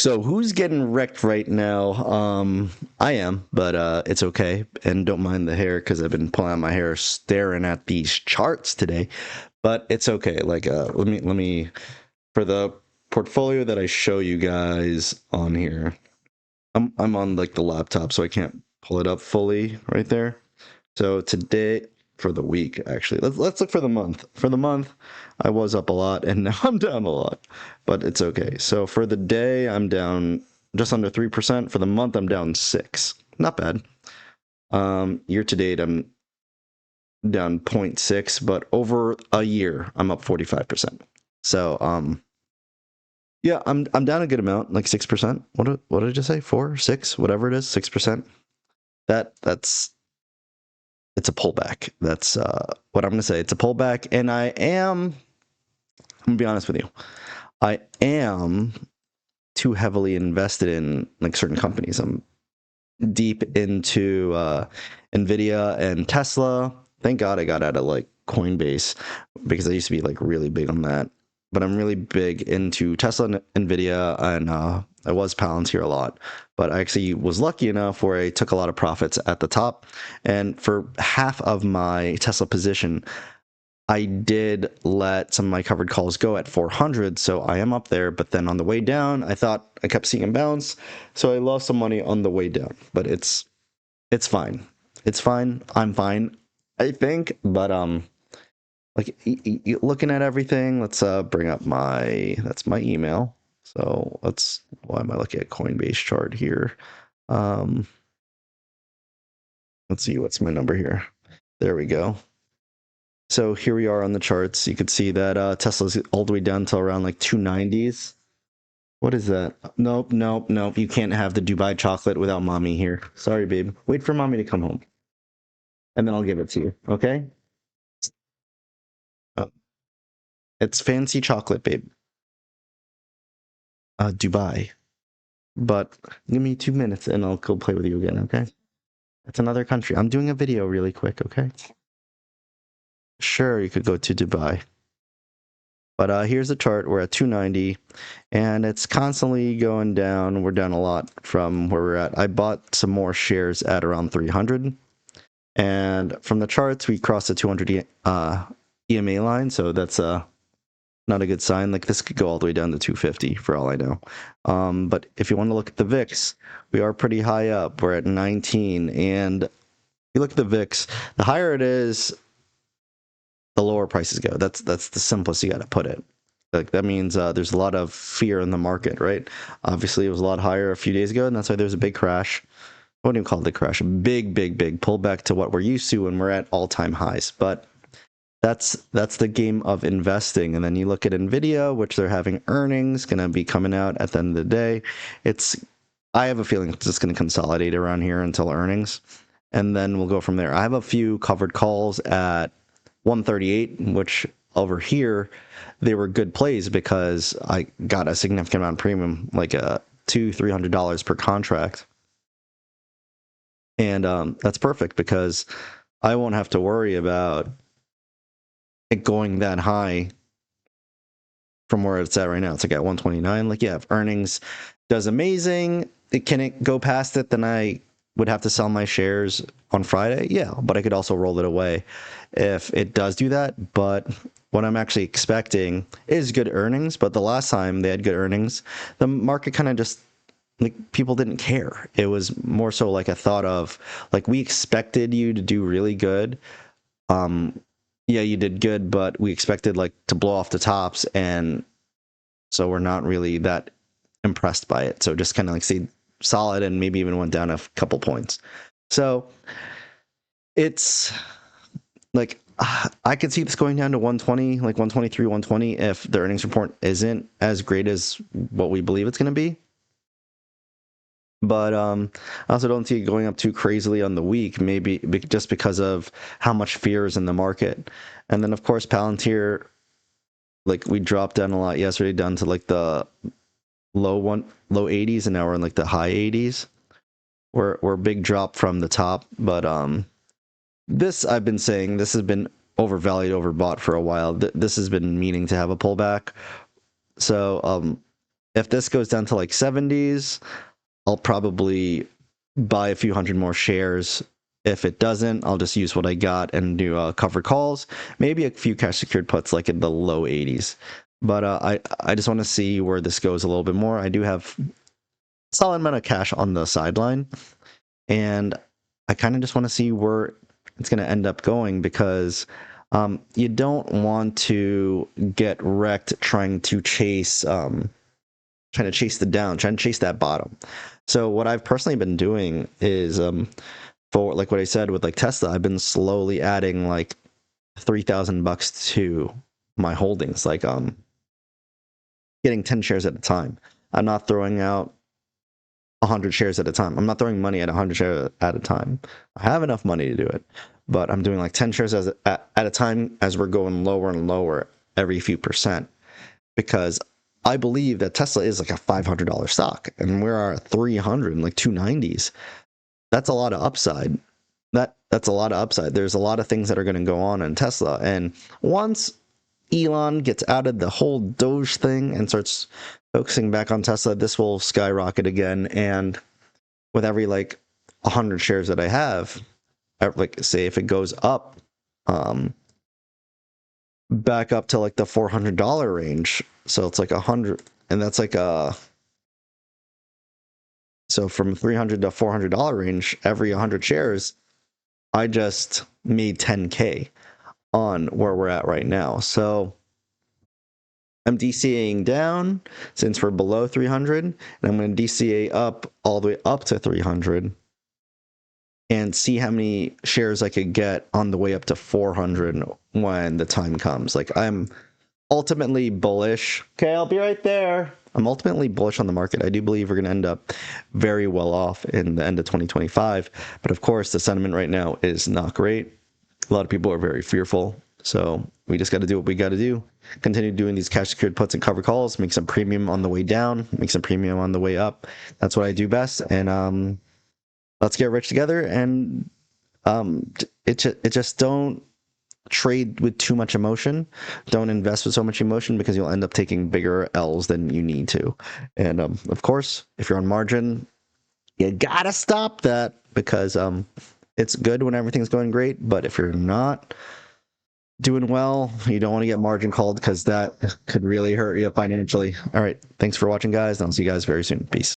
So who's getting wrecked right now? I am, but it's okay. And don't mind the hair because I've been pulling out my hair staring at these charts today. But it's okay. Like let me for the portfolio that I show you guys on here. I'm on like the laptop, so I can't pull it up fully right there. So today for the week, actually, let's look for the month. For the month, I was up a lot, and now I'm down a lot, but it's okay. So for the day, I'm down just under 3%. For the month, I'm down 6. Not bad. Year to date, I'm down 0.6, but over a year, I'm up 45%. So yeah, I'm down a good amount, like 6%. What did I just say? 4, 6, whatever it is, 6%. That's it's a pullback. That's what I'm gonna say. It's a pullback, and I'm gonna be honest with you. I am too heavily invested in like certain companies. I'm deep into Nvidia and Tesla. Thank God I got out of like Coinbase because I used to be like really big on that. But I'm really big into Tesla and Nvidia, and I was Palantir a lot. But I actually was lucky enough where I took a lot of profits at the top, and for half of my Tesla position, I did let some of my covered calls go at 400, so I am up there. But then on the way down, I thought I kept seeing them bounce, so I lost some money on the way down. But it's fine. It's fine. I'm fine, I think. But like looking at everything, let's bring up that's my email. So why am I looking at Coinbase chart here? Um, let's see what's my number here. There we go. So here we are on the charts. You could see that Tesla's all the way down to around like 290s. What is that? Nope, nope, nope. You can't have the Dubai chocolate without mommy here. Sorry, babe. Wait for mommy to come home, and then I'll give it to you. Okay? Uh, it's fancy chocolate, babe. Dubai. But give me 2 minutes, and I'll go play with you again. Okay? It's another country. I'm doing a video really quick. Okay? Sure, you could go to Dubai. But here's the chart. We're at 290, and it's constantly going down. We're down a lot from where we're at. I bought some more shares at around 300, and from the charts, we crossed the 200 EMA line, so that's not a good sign. Like this could go all the way down to 250 for all I know. But if you want to look at the VIX, we are pretty high up. We're at 19, and you look at the VIX, the higher it is, the lower prices go. That's the simplest you got to put it. Like that means there's a lot of fear in the market, right? Obviously, it was a lot higher a few days ago, and that's why there's a big crash. What do you call it? The crash? A big pullback to what we're used to when we're at all-time highs. But that's the game of investing. And then you look at Nvidia, which they're having earnings, going to be coming out at the end of the day. I have a feeling it's just going to consolidate around here until earnings, and then we'll go from there. I have a few covered calls at 138, which over here they were good plays because I got a significant amount of premium, like $200-300 per contract, and that's perfect because I won't have to worry about it going that high from where it's at right now. It's like at 129. Like, yeah, if earnings does amazing, can it go past it? Then I would have to sell my shares on Friday. Yeah, but I could also roll it away if it does do that. But what I'm actually expecting is good earnings. But the last time they had good earnings, the market kind of just like people didn't care. It was more so like a thought of like we expected you to do really good. Yeah, you did good, but we expected like to blow off the tops, and so we're not really that impressed by it. So just kind of like stayed solid and maybe even went down a couple points. So it's like I could see this going down to 120, like 123, 120 if the earnings report isn't as great as what we believe it's going to be. But I also don't see it going up too crazily on the week, maybe just because of how much fear is in the market. And then, of course, Palantir, like we dropped down a lot yesterday, down to like the low 80s, and now we're in like the high 80s. We're a big drop from the top, but this I've been saying this has been overvalued, overbought for a while. This has been meaning to have a pullback. So If this goes down to like 70s, I'll probably buy a few hundred more shares. If it doesn't, I'll just use what I got and do covered calls, maybe a few cash secured puts like in the low 80s. But I just want to see where this goes a little bit more. I do have a solid amount of cash on the sideline, and I kind of just want to see where it's going to end up going, because you don't want to get wrecked trying to chase trying to chase that bottom. So what I've personally been doing is for like what I said with like Tesla, I've been slowly adding like $3,000 to my holdings, like getting 10 shares at a time. I'm not throwing out 100 shares at a time. I'm not throwing money at 100 shares at a time. I have enough money to do it, but I'm doing like 10 shares at a time as we're going lower and lower every few percent, because I believe that Tesla is like a $500 stock, and we're at 300 and like 290s. That's a lot of upside. That's a lot of upside. There's a lot of things that are going to go on in Tesla, and once Elon gets out of the whole Doge thing and starts focusing back on Tesla, this will skyrocket again. And with every like 100 shares that I have, like say if it goes up, back up to like the $400 range, so it's like 100, and that's like so from 300 to $400 range, every 100 shares, I just made 10K on where we're at right now. So I'm DCAing down since we're below 300, and I'm going to DCA up all the way up to 300 and see how many shares I could get on the way up to 400 when the time comes. Like, I'm ultimately bullish. Okay, I'll be right there. I'm ultimately bullish on the market. I do believe we're going to end up very well off in the end of 2025. But of course, the sentiment right now is not great. A lot of people are very fearful. So we just got to do what we got to do. Continue doing these cash secured puts and cover calls, make some premium on the way down, make some premium on the way up. That's what I do best. And let's get rich together. And it just don't trade with too much emotion. Don't invest with so much emotion, because you'll end up taking bigger L's than you need to. And of course, if you're on margin, you gotta stop that, because it's good when everything's going great. But if you're not doing well, you don't want to get margin called, because that could really hurt you financially. All right, thanks for watching, guys, and I'll see you guys very soon. Peace.